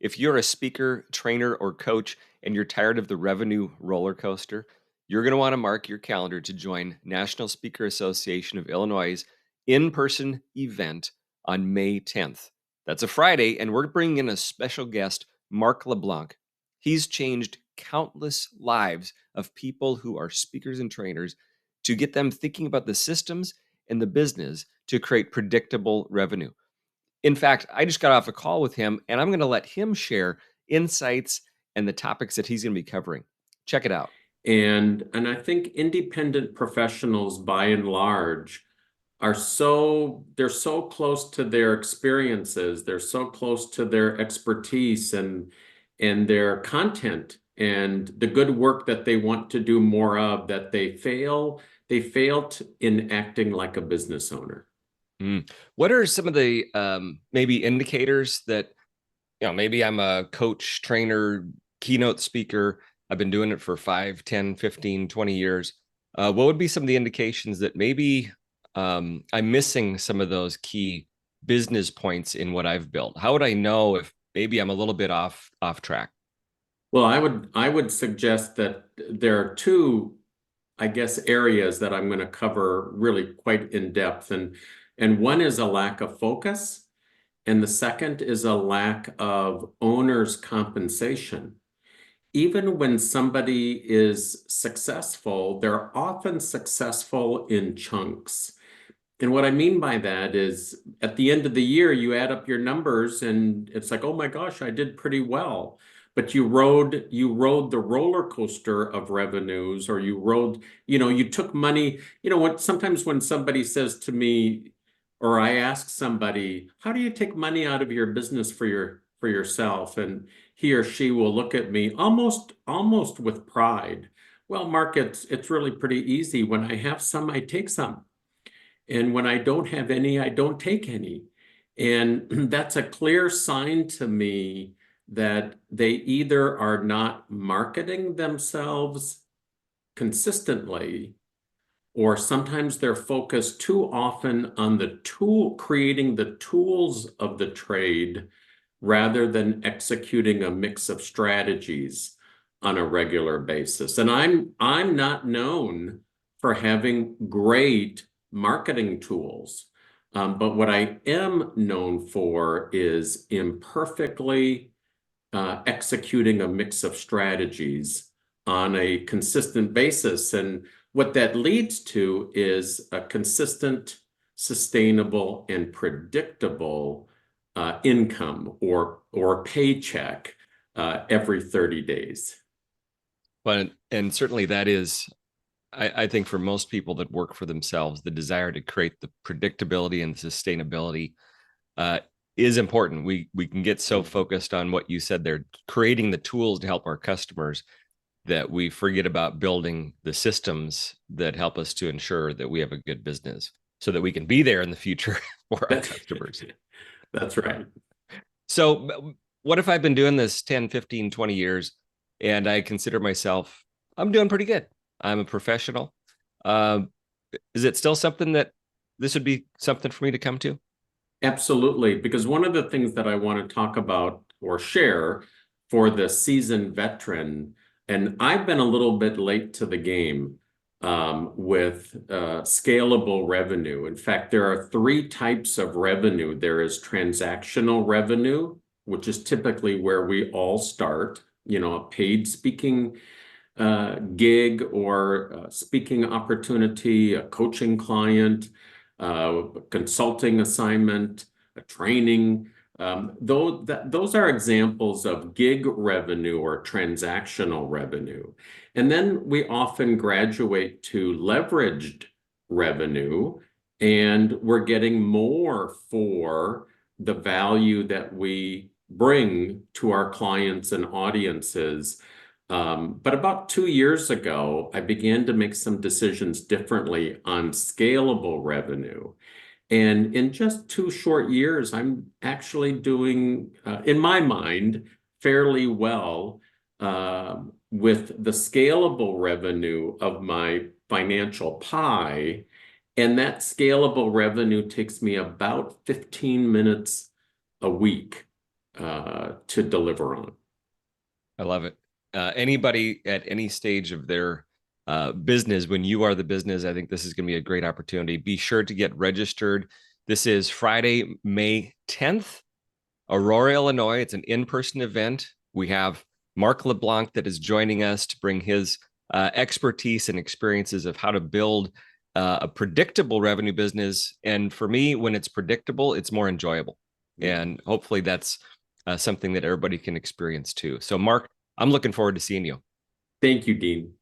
If you're a speaker, trainer, or coach and you're tired of the revenue roller coaster, you're going to want to mark your calendar to join National Speaker Association of Illinois' in-person event on May 10th. That's a Friday, and we're bringing in a special guest, Mark LeBlanc. He's changed countless lives of people who are speakers and trainers to get them thinking about the systems and the business to create predictable revenue. In fact, I just got off a call with him, and I'm going to let him share insights and the topics that he's going to be covering. Check it out. And I think independent professionals by and large they're so close to their experiences, they're so close to their expertise and their content and the good work that they want to do more of, that they fail in acting like a business owner. What are some of the maybe indicators that, maybe I'm a coach, trainer, keynote speaker. I've been doing it for 5, 10, 15, 20 years. What would be some of the indications that maybe I'm missing some of those key business points in what I've built? How would I know if maybe I'm a little bit off track? Well, I would suggest that there are two, I guess, areas that I'm going to cover really quite in depth. And one is a lack of focus, and the second is a lack of owner's compensation. Even when somebody is successful, they're often successful in chunks. And what I mean by that is at the end of the year, you add up your numbers and it's like, oh my gosh, I did pretty well. But you rode the roller coaster of revenues, or you took money. Sometimes when somebody says to me, or I ask somebody, how do you take money out of your business for yourself? And he or she will look at me almost with pride. Well, Mark, it's really pretty easy. When I have some, I take some. And when I don't have any, I don't take any. And that's a clear sign to me that they either are not marketing themselves consistently, or sometimes they're focused too often on creating the tools of the trade rather than executing a mix of strategies on a regular basis. And I'm not known for having great marketing tools. But what I am known for is imperfectly executing a mix of strategies on a consistent basis. And what that leads to is a consistent, sustainable, and predictable income or paycheck every 30 days. But and certainly that is, I think for most people that work for themselves, the desire to create the predictability and sustainability uh, is important. We can get so focused on what you said there, creating the tools to help our customers, that we forget about building the systems that help us to ensure that we have a good business so that we can be there in the future for our That's, customers. that's right. So what if I've been doing this 10, 15, 20 years and I consider myself, I'm doing pretty good. I'm a professional. Uh, is it still something that this would be something for me to come to? Absolutely, because one of the things that I want to talk about or share for the seasoned veteran, and I've been a little bit late to the game with scalable revenue. In fact, there are three types of revenue. There is transactional revenue, which is typically where we all start, a paid speaking gig or speaking opportunity, a coaching client, a consulting assignment, a training. Those are examples of gig revenue or transactional revenue. And then we often graduate to leveraged revenue, and we're getting more for the value that we bring to our clients and audiences. But about 2 years ago, I began to make some decisions differently on scalable revenue. And in just 2 short years, I'm actually doing, in my mind, fairly well with the scalable revenue of my financial pie. And that scalable revenue takes me about 15 minutes a week to deliver on. I love it. Anybody at any stage of their business, when you are the business, I think this is going to be a great opportunity. Be sure to get registered. This is Friday, May 10th, Aurora, Illinois. It's an in-person event. We have Mark LeBlanc that is joining us to bring his expertise and experiences of how to build a predictable revenue business. And for me, when it's predictable, it's more enjoyable. And hopefully that's something that everybody can experience too. So, Mark, I'm looking forward to seeing you. Thank you, Dean.